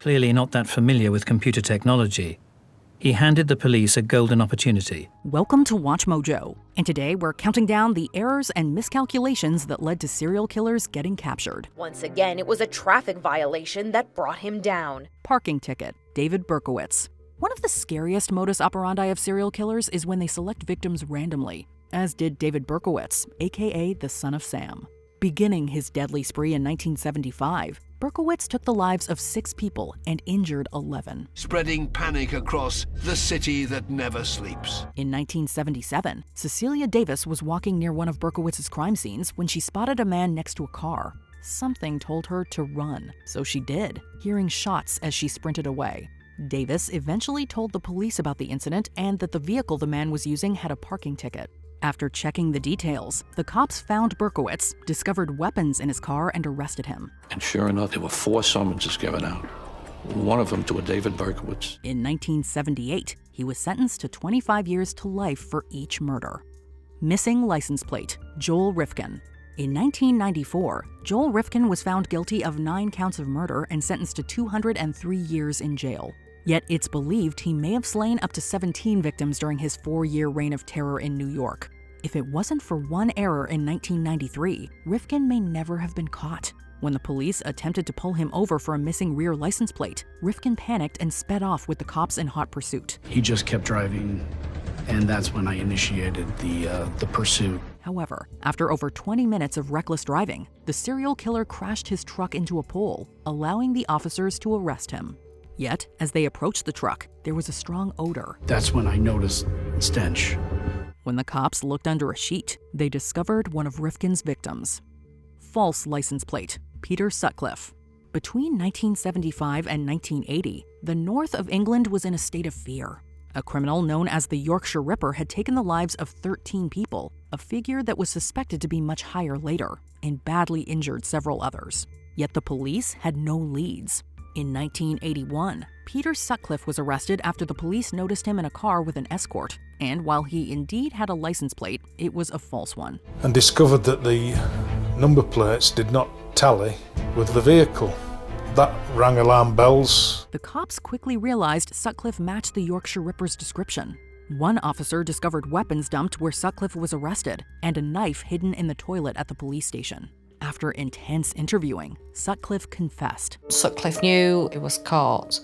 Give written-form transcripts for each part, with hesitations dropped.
Clearly not that familiar with computer technology, he handed the police a golden opportunity. Welcome to WatchMojo, and today we're counting down the errors and miscalculations that led to serial killers getting captured. Once again, it was a traffic violation that brought him down. Parking ticket, David Berkowitz. One of the scariest modus operandi of serial killers is when they select victims randomly, as did David Berkowitz, aka the son of Sam. Beginning his deadly spree in 1975, Berkowitz took the lives of 6 people and injured 11. Spreading panic across the city that never sleeps. In 1977, Cecilia Davis was walking near one of Berkowitz's crime scenes when she spotted a man next to a car. Something told her to run, so she did, hearing shots as she sprinted away. Davis eventually told the police about the incident and that the vehicle the man was using had a parking ticket. After checking the details, the cops found Berkowitz, discovered weapons in his car, and arrested him. And sure enough, there were 4 summonses given out, one of them to a David Berkowitz. In 1978, he was sentenced to 25 years to life for each murder. Missing license plate, Joel Rifkin. In 1994, Joel Rifkin was found guilty of 9 counts of murder and sentenced to 203 years in jail. Yet it's believed he may have slain up to 17 victims during his 4-year reign of terror in New York. If it wasn't for one error in 1993, Rifkin may never have been caught. When the police attempted to pull him over for a missing rear license plate, Rifkin panicked and sped off with the cops in hot pursuit. He just kept driving, and that's when I initiated the pursuit. However, after over 20 minutes of reckless driving, the serial killer crashed his truck into a pole, allowing the officers to arrest him. Yet, as they approached the truck, there was a strong odor. That's when I noticed stench. When the cops looked under a sheet, they discovered one of Rifkin's victims. False license plate, Peter Sutcliffe. Between 1975 and 1980, the north of England was in a state of fear. A criminal known as the Yorkshire Ripper had taken the lives of 13 people, a figure that was suspected to be much higher later, and badly injured several others. Yet the police had no leads. In 1981, Peter Sutcliffe was arrested after the police noticed him in a car with an escort, and while he indeed had a license plate, it was a false one. And discovered that the number plates did not tally with the vehicle. That rang alarm bells. The cops quickly realized Sutcliffe matched the Yorkshire Ripper's description. One officer discovered weapons dumped where Sutcliffe was arrested, and a knife hidden in the toilet at the police station. After intense interviewing, Sutcliffe confessed. Sutcliffe knew he was caught,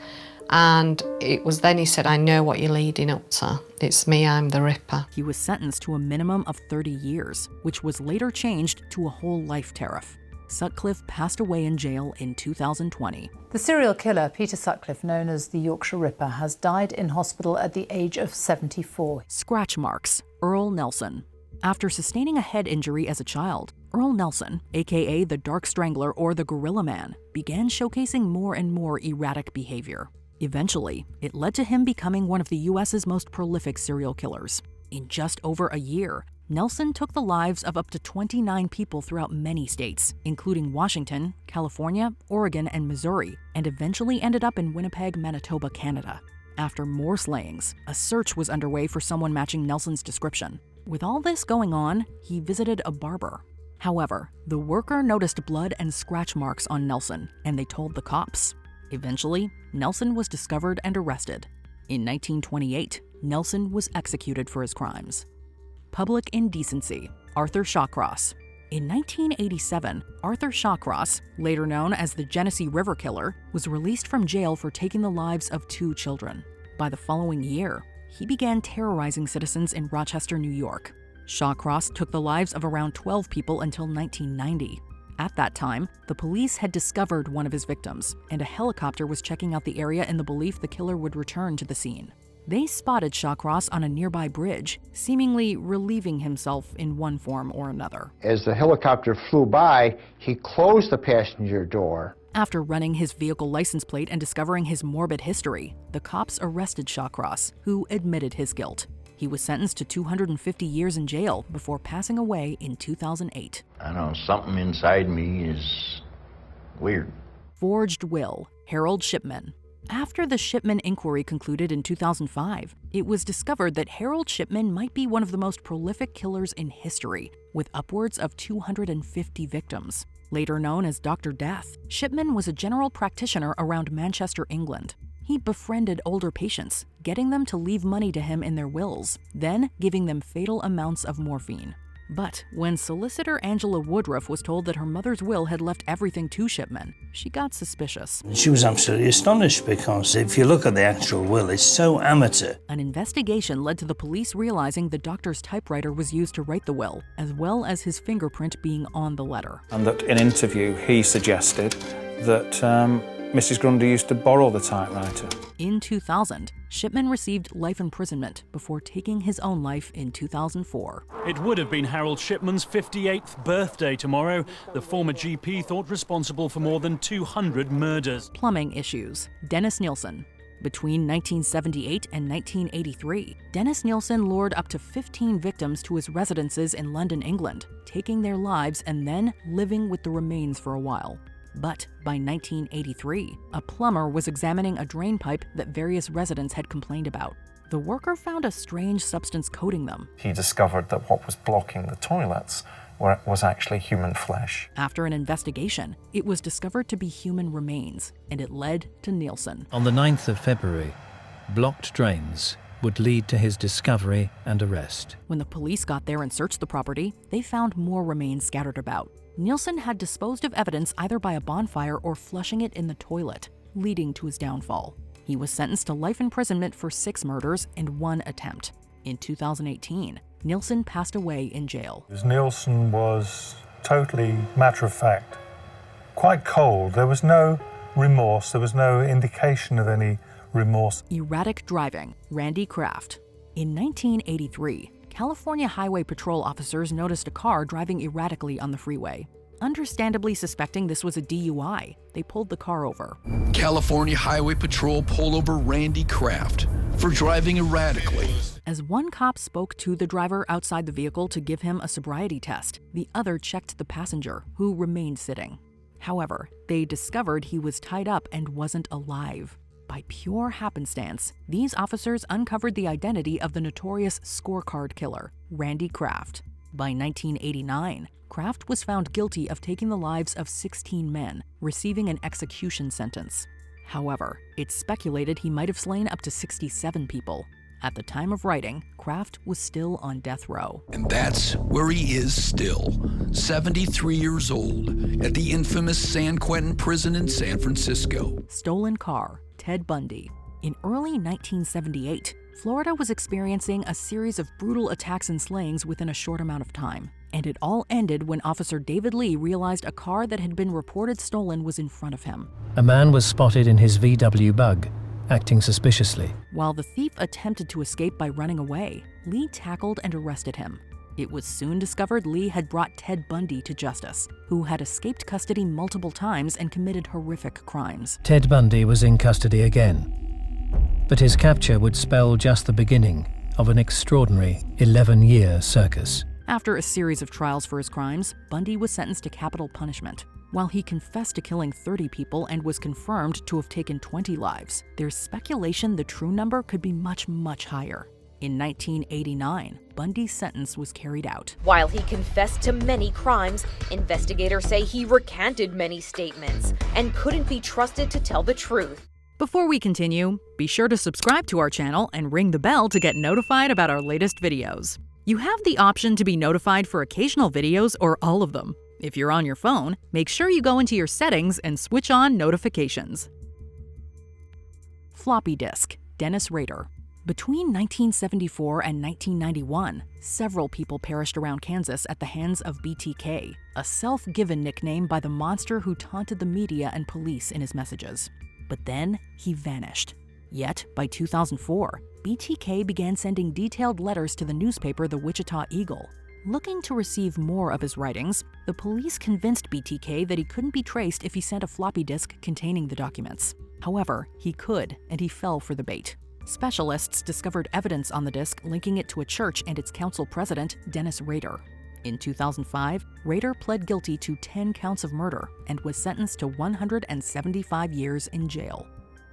and it was then he said, "I know what you're leading up to. It's me, I'm the Ripper." He was sentenced to a minimum of 30 years, which was later changed to a whole life tariff. Sutcliffe passed away in jail in 2020. The serial killer, Peter Sutcliffe, known as the Yorkshire Ripper, has died in hospital at the age of 74. Scratch marks, Earl Nelson. After sustaining a head injury as a child, Earl Nelson, aka the Dark Strangler or the Gorilla Man, began showcasing more and more erratic behavior. Eventually, it led to him becoming one of the US's most prolific serial killers. In just over a year, Nelson took the lives of up to 29 people throughout many states, including Washington, California, Oregon, and Missouri, and eventually ended up in Winnipeg, Manitoba, Canada. After more slayings, a search was underway for someone matching Nelson's description. With all this going on, he visited a barber. However, the worker noticed blood and scratch marks on Nelson, and they told the cops. Eventually, Nelson was discovered and arrested. In 1928, Nelson was executed for his crimes. Public indecency, Arthur Shawcross. In 1987, Arthur Shawcross, later known as the Genesee River Killer, was released from jail for taking the lives of 2 children. By the following year, he began terrorizing citizens in Rochester, New York. Shawcross took the lives of around 12 people until 1990. At that time, the police had discovered one of his victims, and a helicopter was checking out the area in the belief the killer would return to the scene. They spotted Shawcross on a nearby bridge, seemingly relieving himself in one form or another. As the helicopter flew by, he closed the passenger door. After running his vehicle license plate and discovering his morbid history, the cops arrested Shawcross, who admitted his guilt. He was sentenced to 250 years in jail before passing away in 2008. I don't know, something inside me is weird. Forged will, Harold Shipman. After the Shipman inquiry concluded in 2005, it was discovered that Harold Shipman might be one of the most prolific killers in history, with upwards of 250 victims. Later known as Dr. Death, Shipman was a general practitioner around Manchester, England. He befriended older patients, getting them to leave money to him in their wills, then giving them fatal amounts of morphine. But when solicitor Angela Woodruff was told that her mother's will had left everything to Shipman, she got suspicious. She was absolutely astonished because if you look at the actual will, it's so amateur. An investigation led to the police realizing the doctor's typewriter was used to write the will, as well as his fingerprint being on the letter. And that in an interview he suggested that Mrs. Grundy used to borrow the typewriter. In 2000, Shipman received life imprisonment before taking his own life in 2004. It would have been Harold Shipman's 58th birthday tomorrow. The former GP thought responsible for more than 200 murders. Plumbing issues. Dennis Nielsen. Between 1978 and 1983, Dennis Nielsen lured up to 15 victims to his residences in London, England, taking their lives and then living with the remains for a while. But by 1983, a plumber was examining a drain pipe that various residents had complained about. The worker found a strange substance coating them. He discovered that what was blocking the toilets was actually human flesh. After an investigation, it was discovered to be human remains, and it led to Nielsen. On the 9th of February, blocked drains would lead to his discovery and arrest. When the police got there and searched the property, they found more remains scattered about. Nielsen had disposed of evidence either by a bonfire or flushing it in the toilet, leading to his downfall. He was sentenced to life imprisonment for 6 murders and 1 attempt. In 2018, Nielsen passed away in jail. Nielsen was totally matter of fact, quite cold. There was no remorse, there was no indication of any remorse. Erratic driving, Randy Kraft. In 1983, California Highway Patrol officers noticed a car driving erratically on the freeway. Understandably suspecting this was a DUI, they pulled the car over. California Highway Patrol pulled over Randy Kraft for driving erratically. As one cop spoke to the driver outside the vehicle to give him a sobriety test, the other checked the passenger, who remained sitting. However, they discovered he was tied up and wasn't alive. By pure happenstance, these officers uncovered the identity of the notorious scorecard killer, Randy Kraft. By 1989, Kraft was found guilty of taking the lives of 16 men, receiving an execution sentence. However, it's speculated he might have slain up to 67 people. At the time of writing, Kraft was still on death row. And that's where he is still, 73 years old, at the infamous San Quentin prison in San Francisco. Stolen car, Ted Bundy. In early 1978, Florida was experiencing a series of brutal attacks and slayings within a short amount of time. And it all ended when Officer David Lee realized a car that had been reported stolen was in front of him. A man was spotted in his VW Bug, acting suspiciously. While the thief attempted to escape by running away, Lee tackled and arrested him. It was soon discovered Lee had brought Ted Bundy to justice, who had escaped custody multiple times and committed horrific crimes. Ted Bundy was in custody again. But his capture would spell just the beginning of an extraordinary 11-year circus. After a series of trials for his crimes, Bundy was sentenced to capital punishment. While he confessed to killing 30 people and was confirmed to have taken 20 lives, there's speculation the true number could be much, much higher. In 1989, Bundy's sentence was carried out. While he confessed to many crimes, investigators say he recanted many statements and couldn't be trusted to tell the truth. Before we continue, be sure to subscribe to our channel and ring the bell to get notified about our latest videos. You have the option to be notified for occasional videos or all of them. If you're on your phone, make sure you go into your settings and switch on notifications. Floppy disk, Dennis Rader. Between 1974 and 1991, several people perished around Kansas at the hands of BTK, a self-given nickname by the monster who taunted the media and police in his messages. But then, he vanished. Yet, by 2004, BTK began sending detailed letters to the newspaper The Wichita Eagle. Looking to receive more of his writings, the police convinced BTK that he couldn't be traced if he sent a floppy disk containing the documents. However, he could, and he fell for the bait. Specialists discovered evidence on the disk linking it to a church and its council president, Dennis Rader. In 2005, Rader pled guilty to 10 counts of murder and was sentenced to 175 years in jail.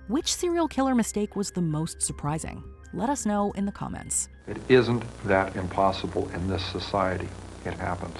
Which serial killer mistake was the most surprising? Let us know in the comments. It isn't that impossible in this society. It happens.